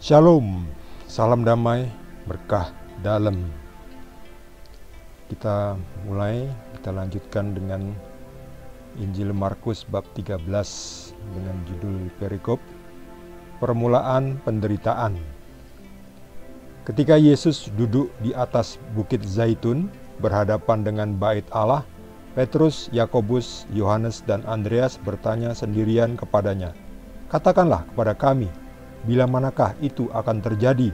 Shalom, salam damai, berkah dalam. Kita lanjutkan dengan Injil Markus bab 13 dengan judul perikop Permulaan Penderitaan. Ketika Yesus duduk di atas Bukit Zaitun berhadapan dengan Bait Allah, Petrus, Yakobus, Yohanes, dan Andreas bertanya sendirian kepadanya, "Katakanlah kepada kami, bila manakah itu akan terjadi,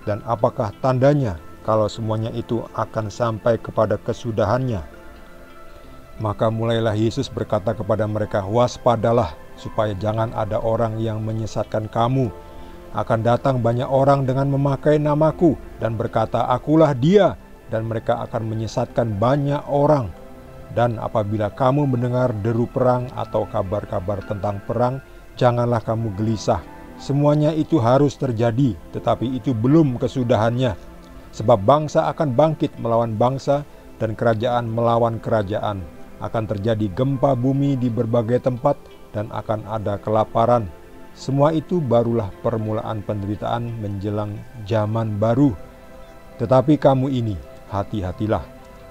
dan apakah tandanya kalau semuanya itu akan sampai kepada kesudahannya?" Maka mulailah Yesus berkata kepada mereka, "Waspadalah, supaya jangan ada orang yang menyesatkan kamu. Akan datang banyak orang dengan memakai namaku dan berkata, 'Akulah dia,' dan mereka akan menyesatkan banyak orang. Dan apabila kamu mendengar deru perang atau kabar-kabar tentang perang, janganlah kamu gelisah. Semuanya itu harus terjadi, tetapi itu belum kesudahannya. Sebab bangsa akan bangkit melawan bangsa dan kerajaan melawan kerajaan. Akan terjadi gempa bumi di berbagai tempat dan akan ada kelaparan. Semua itu barulah permulaan penderitaan menjelang zaman baru. Tetapi kamu ini, hati-hatilah.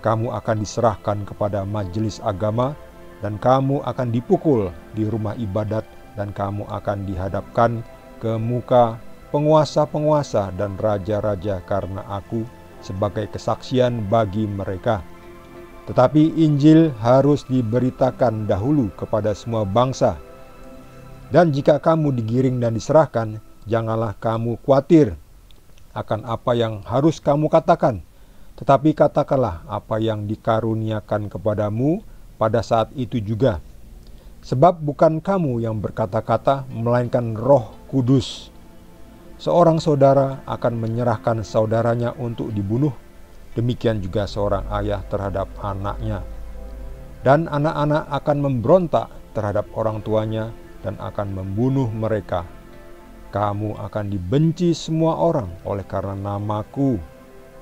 Kamu akan diserahkan kepada majelis agama dan kamu akan dipukul di rumah ibadat dan kamu akan dihadapkan ke muka penguasa-penguasa dan raja-raja karena aku sebagai kesaksian bagi mereka. Tetapi Injil harus diberitakan dahulu kepada semua bangsa. Dan jika kamu digiring dan diserahkan, janganlah kamu khawatir akan apa yang harus kamu katakan. Tetapi katakanlah apa yang dikaruniakan kepadamu pada saat itu juga. Sebab bukan kamu yang berkata-kata, melainkan Roh Kudus. Seorang saudara akan menyerahkan saudaranya untuk dibunuh, demikian juga seorang ayah terhadap anaknya. Dan anak-anak akan memberontak terhadap orang tuanya dan akan membunuh mereka. Kamu akan dibenci semua orang oleh karena namaku,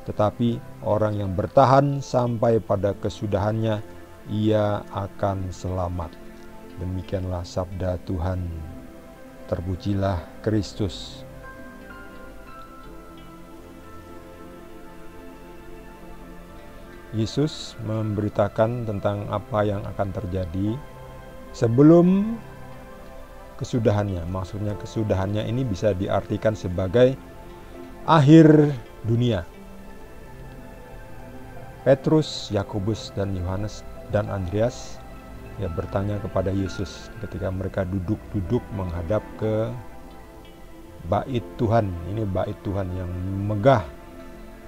tetapi orang yang bertahan sampai pada kesudahannya, ia akan selamat." Demikianlah sabda Tuhan. Terpujilah Kristus. Yesus memberitakan tentang apa yang akan terjadi sebelum kesudahannya. Maksudnya kesudahannya ini bisa diartikan sebagai akhir dunia. Petrus, Yakobus, dan Yohanes dan Andreas bertanya kepada Yesus ketika mereka duduk-duduk menghadap ke bait Tuhan. Ini bait Tuhan yang megah.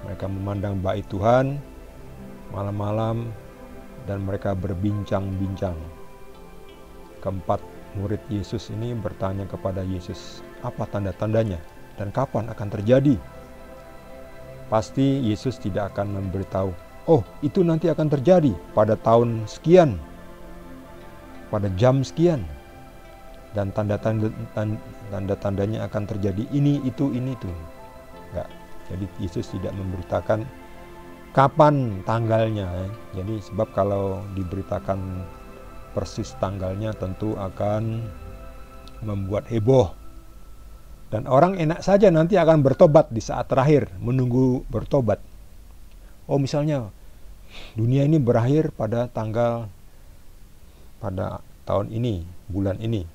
Mereka memandang bait Tuhan malam-malam dan mereka berbincang-bincang. Keempat murid Yesus ini bertanya kepada Yesus, apa tanda-tandanya dan kapan akan terjadi? Pasti Yesus tidak akan memberitahu, "Oh, itu nanti akan terjadi pada tahun sekian, pada jam sekian, dan tanda-tandanya akan terjadi ini, itu." Enggak. Jadi Yesus tidak memberitakan kapan tanggalnya. Jadi sebab kalau diberitakan persis tanggalnya tentu akan membuat heboh. Dan orang enak saja nanti akan bertobat di saat terakhir, menunggu bertobat. Oh, misalnya dunia ini berakhir pada tahun ini, bulan ini.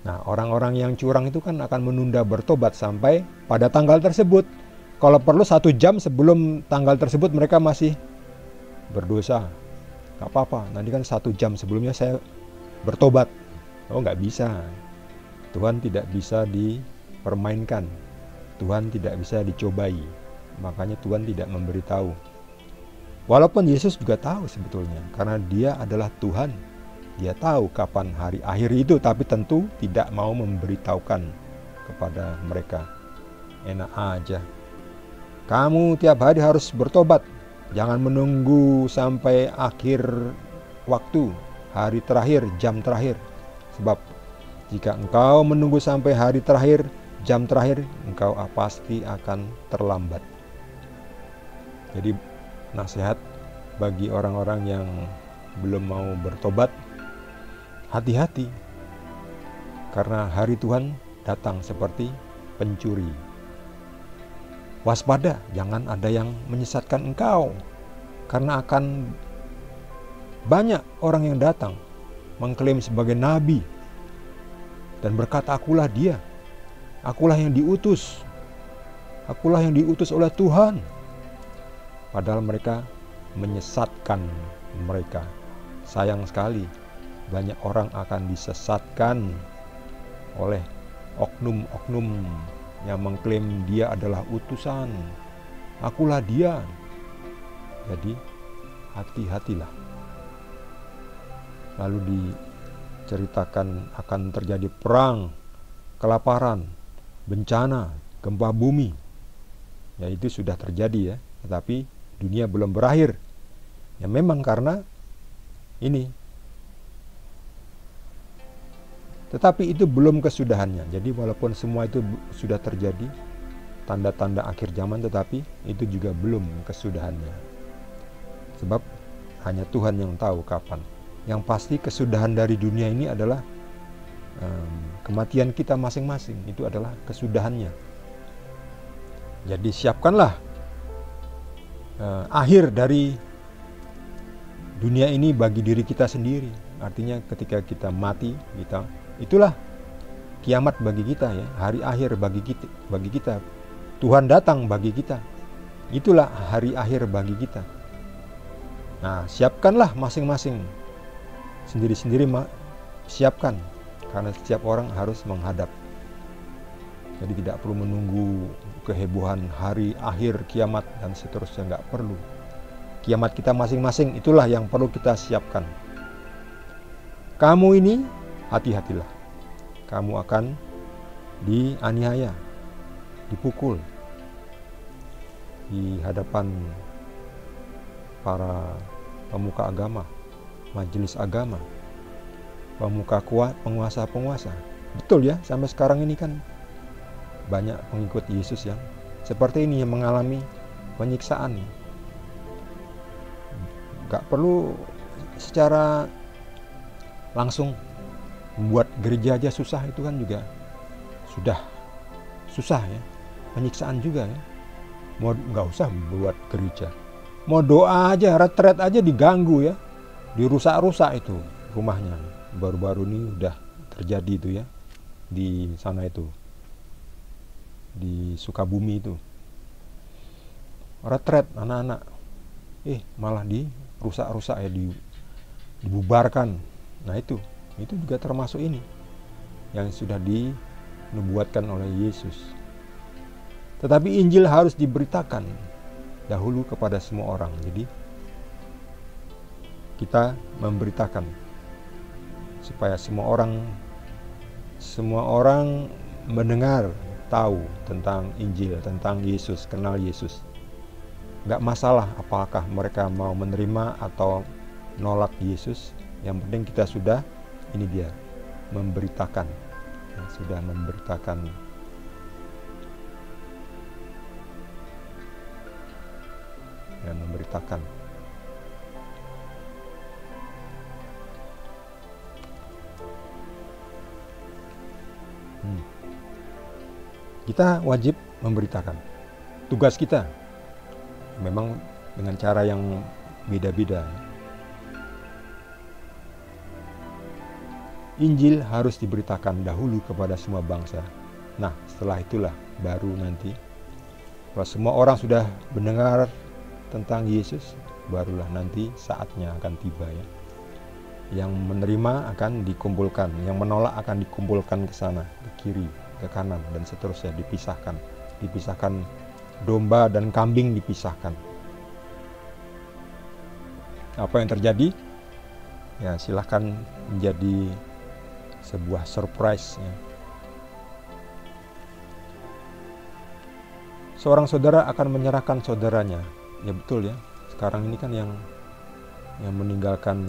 Nah, orang-orang yang curang itu kan akan menunda bertobat sampai pada tanggal tersebut. Kalau perlu 1 jam sebelum tanggal tersebut mereka masih berdosa, gak apa-apa, nanti kan 1 jam sebelumnya saya bertobat. Oh, gak bisa. Tuhan tidak bisa dipermainkan. Tuhan tidak bisa dicobai. Makanya Tuhan tidak memberitahu. Walaupun Yesus juga tahu sebetulnya, karena dia adalah Tuhan. Dia tahu kapan hari akhir itu, tapi tentu tidak mau memberitahukan kepada mereka. Enak aja. Kamu tiap hari harus bertobat. Jangan menunggu sampai akhir waktu, hari terakhir, jam terakhir. Sebab jika engkau menunggu sampai hari terakhir, jam terakhir, engkau pasti akan terlambat. Jadi nasihat bagi orang-orang yang belum mau bertobat, hati-hati. Karena hari Tuhan datang seperti pencuri. waspada, jangan ada yang menyesatkan engkau, karena akan banyak orang yang datang mengklaim sebagai nabi dan berkata, akulah dia, akulah yang diutus, akulah yang diutus oleh Tuhan. Padahal mereka menyesatkan mereka. Sayang sekali, banyak orang akan disesatkan oleh oknum-oknum yang mengklaim dia adalah utusan. Akulah dia. Jadi hati-hatilah. Lalu diceritakan akan terjadi perang, kelaparan, bencana, gempa bumi. Ya, itu sudah terjadi ya, tetapi dunia belum berakhir. Ya memang karena ini. Tetapi itu belum kesudahannya. Jadi walaupun semua itu sudah terjadi, tanda-tanda akhir zaman, tetapi itu juga belum kesudahannya. Sebab hanya Tuhan yang tahu kapan. Yang pasti kesudahan dari dunia ini adalah kematian kita masing-masing. Itu adalah kesudahannya. Jadi siapkanlah akhir dari dunia ini bagi diri kita sendiri. Artinya ketika kita mati, itulah kiamat bagi kita ya, hari akhir bagi kita. Tuhan datang bagi kita. Itulah hari akhir bagi kita. Nah, siapkanlah masing-masing. Sendiri-sendiri siapkan, karena setiap orang harus menghadap. Jadi tidak perlu menunggu kehebohan hari akhir kiamat dan seterusnya, nggak perlu. Kiamat kita masing-masing, itulah yang perlu kita siapkan. Kamu ini hati-hatilah. Kamu akan dianiaya, dipukul di hadapan para pemuka agama, majelis agama, penguasa-penguasa. Betul ya, sampai sekarang ini kan banyak pengikut Yesus yang seperti ini, yang mengalami penyiksaan. Gak perlu secara langsung membuat gereja aja susah, itu kan juga sudah susah ya. Penyiksaan juga ya. Mau gak usah membuat gereja, mau doa aja, retret aja diganggu ya, dirusak-rusak itu rumahnya. Baru-baru ini udah terjadi itu ya, di sana itu, di Sukabumi itu, retret anak-anak, malah dirusak-rusak ya, dibubarkan. Nah itu juga termasuk ini yang sudah dinubuatkan oleh Yesus. Tetapi Injil harus diberitakan dahulu kepada semua orang. Jadi kita memberitakan supaya semua orang mendengar, tahu tentang Injil, tentang Yesus, kenal Yesus. Gak masalah apakah mereka mau menerima atau nolak Yesus. Yang penting kita sudah, ini dia, memberitakan. Sudah memberitakan. Dan memberitakan. Kita wajib memberitakan. Tugas kita memang dengan cara yang beda-beda. Injil harus diberitakan dahulu kepada semua bangsa. Nah, setelah itulah baru nanti kalau semua orang sudah mendengar tentang Yesus, barulah nanti saatnya akan tiba ya. Yang menerima akan dikumpulkan, yang menolak akan dikumpulkan ke sana, ke kiri, ke kanan, dan seterusnya, dipisahkan domba dan kambing, dipisahkan. Apa yang terjadi? Ya silahkan menjadi sebuah surprise ya. Seorang saudara akan menyerahkan saudaranya. Ya betul ya. Sekarang ini kan yang meninggalkan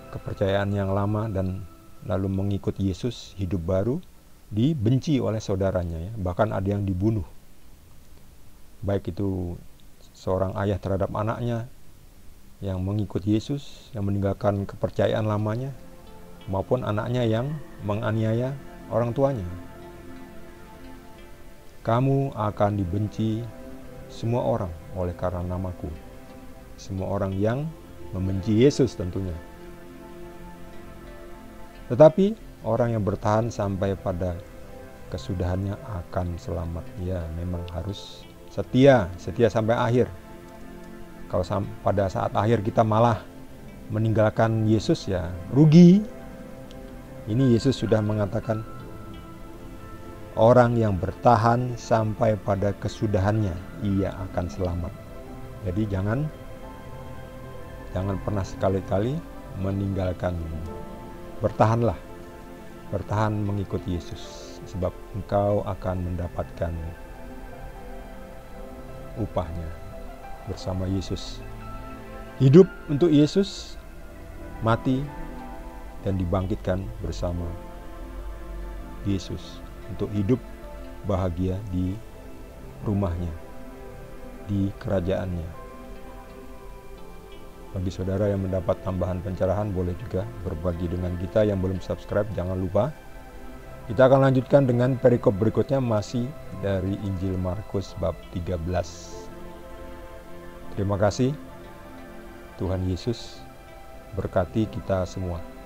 kepercayaan yang lama dan lalu mengikut Yesus, hidup baru, dibenci oleh saudaranya ya. Bahkan ada yang dibunuh. Baik itu seorang ayah terhadap anaknya yang mengikut Yesus, yang meninggalkan kepercayaan lamanya, maupun anaknya yang menganiaya orang tuanya. kamu akan dibenci semua orang oleh karena namaku. Semua orang yang membenci Yesus tentunya. Tetapi orang yang bertahan sampai pada kesudahannya akan selamat. Ya, memang harus setia sampai akhir. Kalau pada saat akhir kita malah meninggalkan Yesus, ya rugi. Ini Yesus sudah mengatakan, orang yang bertahan sampai pada kesudahannya, ia akan selamat. Jadi jangan pernah sekali-kali meninggalkan. Bertahan mengikuti Yesus, sebab engkau akan mendapatkan upahnya bersama Yesus. Hidup untuk Yesus, mati dan dibangkitkan bersama Yesus untuk hidup bahagia di rumahnya, di kerajaannya. Bagi saudara yang mendapat tambahan pencerahan, boleh juga berbagi dengan kita. Yang belum subscribe, jangan lupa. Kita akan lanjutkan dengan perikop berikutnya, masih dari Injil Markus bab 13. Terima kasih. Tuhan Yesus berkati kita semua.